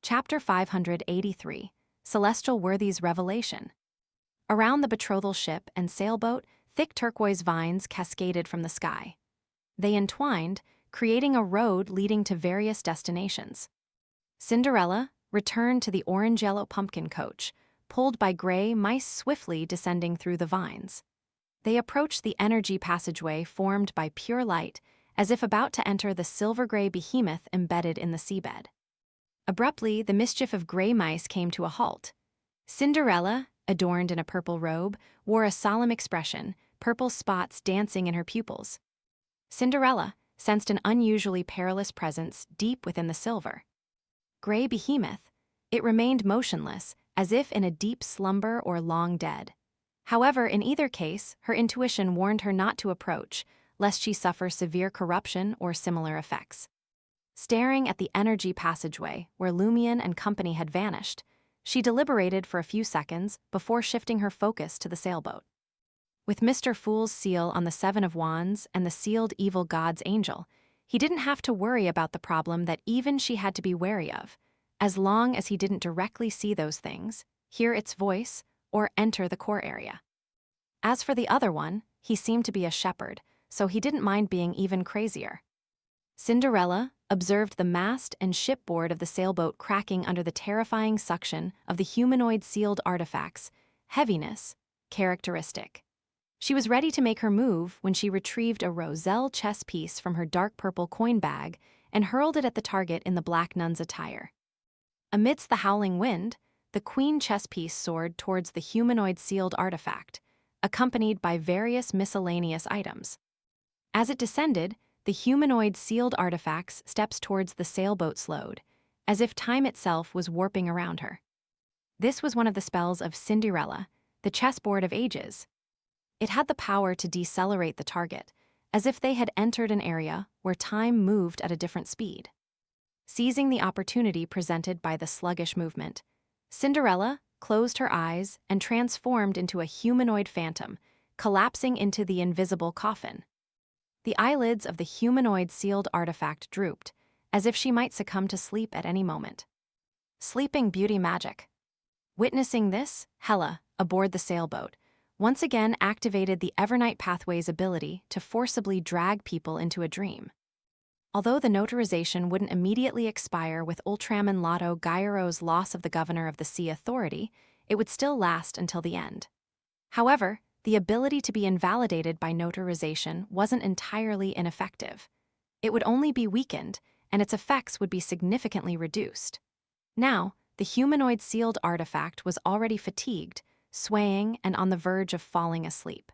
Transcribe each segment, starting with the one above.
Chapter 583, Celestial Worthies Revelation. Around the betrothal ship and sailboat, thick turquoise vines cascaded from the sky. They entwined, creating a road leading to various destinations. Cinderella returned to the orange-yellow pumpkin coach, pulled by gray mice swiftly descending through the vines. They approached the energy passageway formed by pure light, as if about to enter the silver-gray behemoth embedded in the seabed. Abruptly, the mischief of gray mice came to a halt. Cinderella, adorned in a purple robe, wore a solemn expression, purple spots dancing in her pupils. Cinderella sensed an unusually perilous presence deep within the silver. Gray behemoth, it remained motionless, as if in a deep slumber or long dead. However, in either case, her intuition warned her not to approach, lest she suffer severe corruption or similar effects. Staring at the energy passageway where Lumion and company had vanished, she deliberated for a few seconds before shifting her focus to the sailboat. With Mr. Fool's seal on the Seven of Wands and the sealed evil god's angel, he didn't have to worry about the problem that even she had to be wary of, as long as he didn't directly see those things, hear its voice, or enter the core area. As for the other one, he seemed to be a shepherd, so he didn't mind being even crazier. Cinderella observed the mast and shipboard of the sailboat cracking under the terrifying suction of the humanoid sealed artifacts, heaviness, characteristic. She was ready to make her move when she retrieved a roselle chess piece from her dark purple coin bag and hurled it at the target in the black nun's attire. Amidst the howling wind, the queen chess piece soared towards the humanoid sealed artifact, accompanied by various miscellaneous items. As it descended, the humanoid sealed artifacts steps towards the sailboat slowed, as if time itself was warping around her. This was one of the spells of Cinderella, the chessboard of ages. It had the power to decelerate the target, as if they had entered an area where time moved at a different speed. Seizing the opportunity presented by the sluggish movement, Cinderella closed her eyes and transformed into a humanoid phantom, collapsing into the invisible coffin. The eyelids of the humanoid sealed artifact drooped, as if she might succumb to sleep at any moment. Sleeping Beauty magic. Witnessing this, Hela, aboard the sailboat, once again activated the Evernight Pathway's ability to forcibly drag people into a dream. Although the notarization wouldn't immediately expire with Ultraman Lotto Gyro's loss of the Governor of the Sea Authority, it would still last until the end. However, the ability to be invalidated by notarization wasn't entirely ineffective. It would only be weakened, and its effects would be significantly reduced. Now, the humanoid sealed artifact was already fatigued, swaying, and on the verge of falling asleep.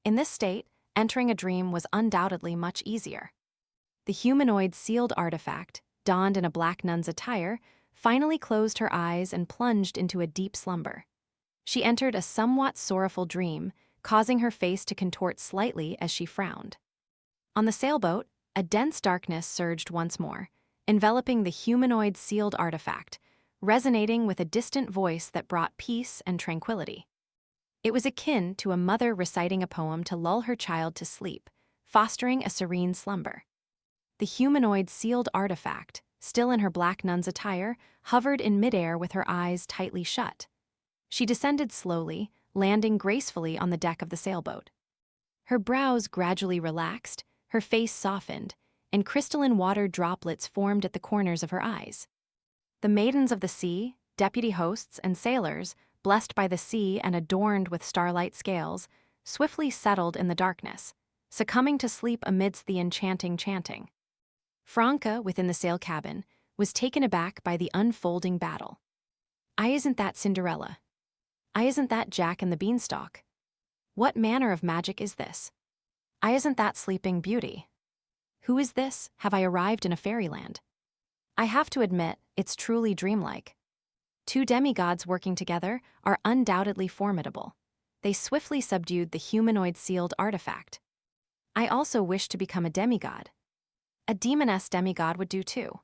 In this state, entering a dream was undoubtedly much easier. The humanoid sealed artifact, donned in a black nun's attire, finally closed her eyes and plunged into a deep slumber. She entered a somewhat sorrowful dream, causing her face to contort slightly as she frowned. On the sailboat, a dense darkness surged once more, enveloping the humanoid sealed artifact, resonating with a distant voice that brought peace and tranquility. It was akin to a mother reciting a poem to lull her child to sleep, fostering a serene slumber. The humanoid sealed artifact, still in her black nun's attire, hovered in midair with her eyes tightly shut. She descended slowly, landing gracefully on the deck of the sailboat. Her brows gradually relaxed, her face softened, and crystalline water droplets formed at the corners of her eyes. The maidens of the sea, deputy hosts and sailors, blessed by the sea and adorned with starlight scales, swiftly settled in the darkness, succumbing to sleep amidst the enchanting chanting. Franca, within the sail cabin, was taken aback by the unfolding battle. Isn't that Cinderella? Isn't that Jack and the Beanstalk? What manner of magic is this? Isn't that Sleeping Beauty? Who is this? Have I arrived in a fairyland? I have to admit, it's truly dreamlike. Two demigods working together are undoubtedly formidable. They swiftly subdued the humanoid sealed artifact. I also wish to become a demigod. A demoness demigod would do too.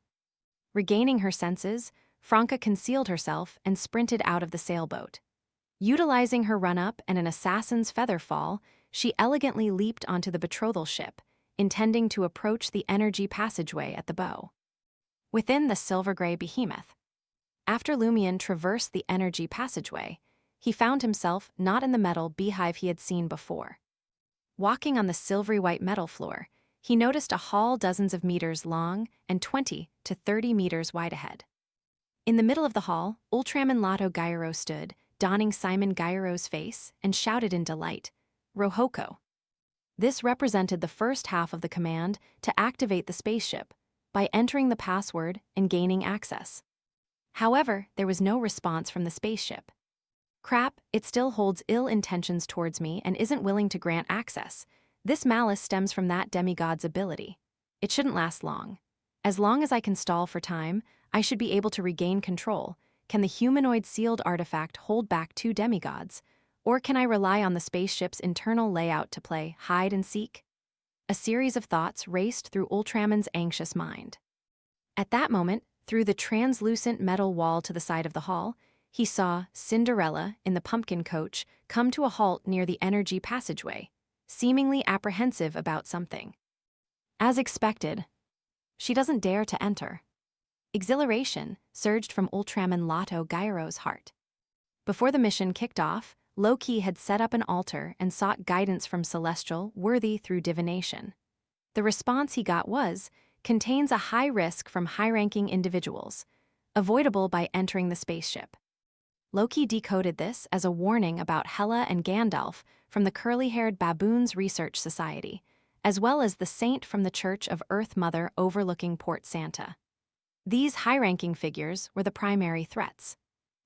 Regaining her senses, Franca concealed herself and sprinted out of the sailboat. Utilizing her run-up and an assassin's feather fall, she elegantly leaped onto the betrothal ship, intending to approach the energy passageway at the bow. Within the silver-gray behemoth, After Lumion traversed the energy passageway, he found himself not in the metal beehive he had seen before. Walking on the silvery white metal floor, he noticed a hall dozens of meters long and 20 to 30 meters wide ahead. In the middle of the hall, Ultraman Lato Gyro stood, donning Simon Gyro's face, and shouted in delight, "Rohoko." This represented the first half of the command to activate the spaceship by entering the password and gaining access. However, there was no response from the spaceship. "Crap, it still holds ill intentions towards me and isn't willing to grant access. This malice stems from that demigod's ability. It shouldn't last long. As long as I can stall for time, I should be able to regain control. Can the humanoid sealed artifact hold back two demigods? Or can I rely on the spaceship's internal layout to play hide and seek?" A series of thoughts raced through Ultraman's anxious mind. At that moment, through the translucent metal wall to the side of the hall, he saw Cinderella in the pumpkin coach come to a halt near the energy passageway, seemingly apprehensive about something. As expected, she doesn't dare to enter. Exhilaration surged from Ultraman Lato Gyro's heart. Before the mission kicked off, Loki had set up an altar and sought guidance from Celestial worthy through divination. The response he got was, "Contains a high risk from high-ranking individuals, avoidable by entering the spaceship." Loki decoded this as a warning about Hela and Gandalf from the curly-haired Baboons Research Society, as well as the saint from the Church of Earth Mother overlooking Port Santa. These high-ranking figures were the primary threats.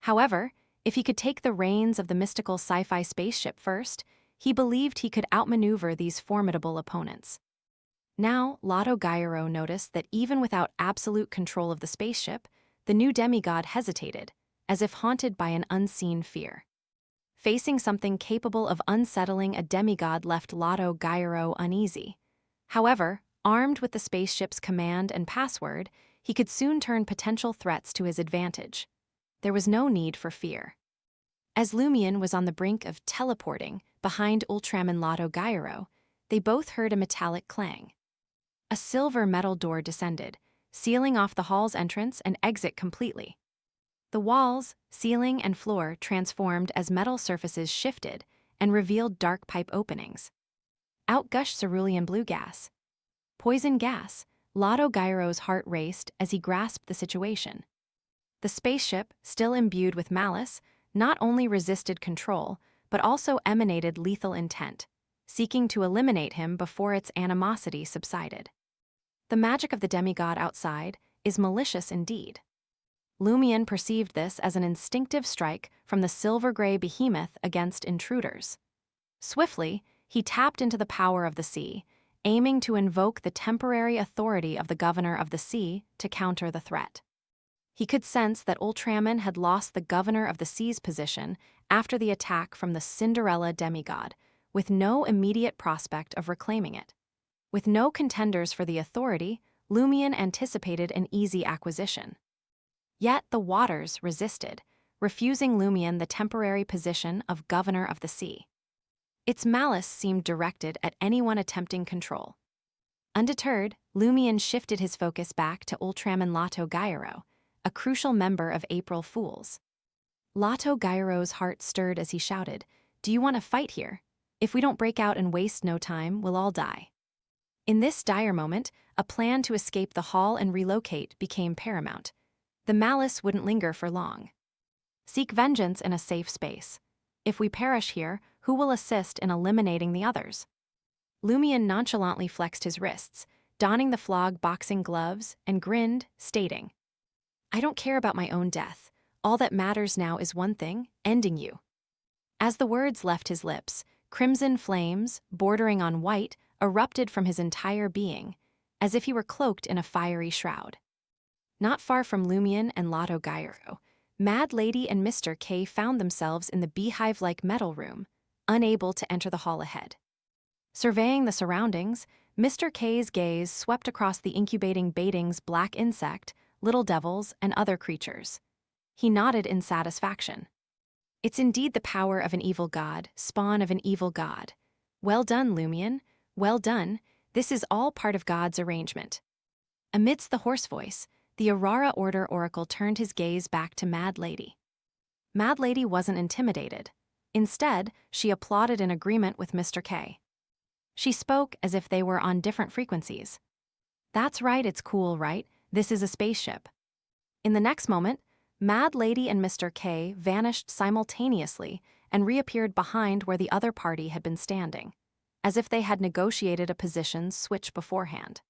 However, if he could take the reins of the mystical sci-fi spaceship first, he believed he could outmaneuver these formidable opponents. Now, Lato Gyro noticed that even without absolute control of the spaceship, the new demigod hesitated, as if haunted by an unseen fear. Facing something capable of unsettling a demigod left Lato Gyro uneasy. However, armed with the spaceship's command and password, he could soon turn potential threats to his advantage. There was no need for fear. As Lumion was on the brink of teleporting behind Ultraman Lato Gyro, they both heard a metallic clang. A silver metal door descended, sealing off the hall's entrance and exit completely. The walls, ceiling, and floor transformed as metal surfaces shifted and revealed dark pipe openings. Out gushed cerulean blue gas. Poison gas. Lato Gyro's heart raced as he grasped the situation. The spaceship, still imbued with malice, not only resisted control, but also emanated lethal intent, seeking to eliminate him before its animosity subsided. The magic of the demigod outside is malicious indeed. Lumion perceived this as an instinctive strike from the silver-gray behemoth against intruders. Swiftly, he tapped into the power of the sea, aiming to invoke the temporary authority of the governor of the sea to counter the threat. He could sense that Ultraman had lost the governor of the sea's position after the attack from the Cinderella demigod, with no immediate prospect of reclaiming it. With no contenders for the authority, Lumion anticipated an easy acquisition. Yet the waters resisted, refusing Lumion the temporary position of governor of the sea. Its malice seemed directed at anyone attempting control. Undeterred, Lumion shifted his focus back to Ultraman Lato Gyro, a crucial member of April Fools. Lato Gyro's heart stirred as he shouted, "Do you want to fight here? If we don't break out and waste no time, we'll all die." In this dire moment, a plan to escape the hall and relocate became paramount. The malice wouldn't linger for long. Seek vengeance in a safe space. If we perish here, who will assist in eliminating the others? Lumion nonchalantly flexed his wrists, donning the flog boxing gloves, and grinned, stating, "I don't care about my own death. All that matters now is one thing, ending you." As the words left his lips, crimson flames, bordering on white, erupted from his entire being, as if he were cloaked in a fiery shroud. Not far from Lumion and Lato Gyro, Mad Lady and Mr. K found themselves in the beehive-like metal room, unable to enter the hall ahead. Surveying the surroundings, Mr. K's gaze swept across the incubating Baiting's black insect, little devils, and other creatures. He nodded in satisfaction. "It's indeed the power of an evil god, spawn of an evil god. Well done, Lumion. Well done. This is all part of God's arrangement." Amidst the hoarse voice, The Aurora Order Oracle turned his gaze back to Mad Lady. Mad Lady wasn't intimidated. Instead, she applauded in agreement with Mr. K. She spoke as if they were on different frequencies. That's right, it's cool, right? This is a spaceship. In the next moment, Mad Lady and Mr. K vanished simultaneously and reappeared behind where the other party had been standing, as if they had negotiated a position switch beforehand.